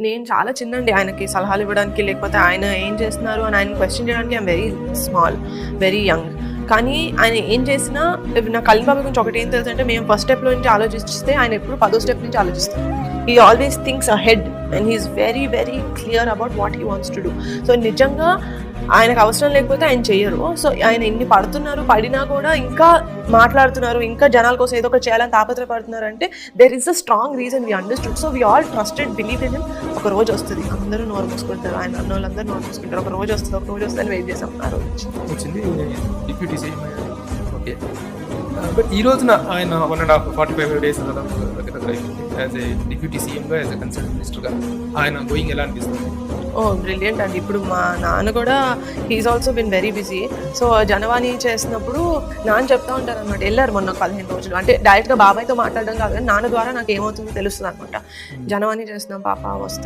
నేను చాలా చిన్నండి ఆయనకి సలహాలు ఇవ్వడానికి, లేకపోతే ఆయన ఏం చేస్తున్నారు అని ఆయన క్వశ్చన్ చేయడానికి I'm very small, very young. కానీ ఆయన ఏం చేసినా నా కళ్యాణ్ బాబు గురించి ఒకటి ఏం తెలుసు అంటే, మేము ఫస్ట్ స్టెప్లో నుంచి ఆలోచిస్తే ఆయన ఎప్పుడు 10వ స్టెప్ నుంచి ఆలోచిస్తారు. He always thinks ahead and he's very very clear about what he wants to do. So నిజంగా ఆయనకు అవసరం లేకపోతే ఆయన చెయ్యరు. సో ఆయన ఎన్ని పడినా కూడా ఇంకా మాట్లాడుతున్నారు, ఇంకా జనాల కోసం ఏదో ఒకటి చేయాలని తాపత్రపడుతున్నారు అంటే there is a strong reason we understood. So we all trusted, believe in him. ఒక రోజు వస్తుంది, అందరూ నోరు మూసుకుంటారు, ఆయన అన్న వాళ్ళందరూ నోరు మూసుకుంటారు. ఒక రోజు వస్తుంది అని వెయిట్ చేసాం. ఆ రోజు వచ్చింది డిప్యూటీ సీఎం. ఓకే, బట్ ఈ రోజున ఆయన 1.5 45 days యాజ్ ఏ డిప్యూటీ సీఎంగా, యాజ్ ఏ కన్సర్న్ మినిస్టర్గా ఆయన గోయింగ్ ఎలా అనిపిస్తుంది? బ్రిలియంట్ అండి. ఇప్పుడు మా నాన్న కూడా he's also been very busy. So Janavani చేసినప్పుడు నాన్న చెప్తా ఉంటారు అనమాట, వెళ్ళారు మొన్న 15 రోజులు. అంటే డైరెక్ట్గా బాబాయ్తో మాట్లాడడం కాదు కానీ నాన్న ద్వారా నాకు ఏమవుతుందో తెలుస్తుంది అనమాట. జనవాణి చేస్తున్నాం పాప వస్తా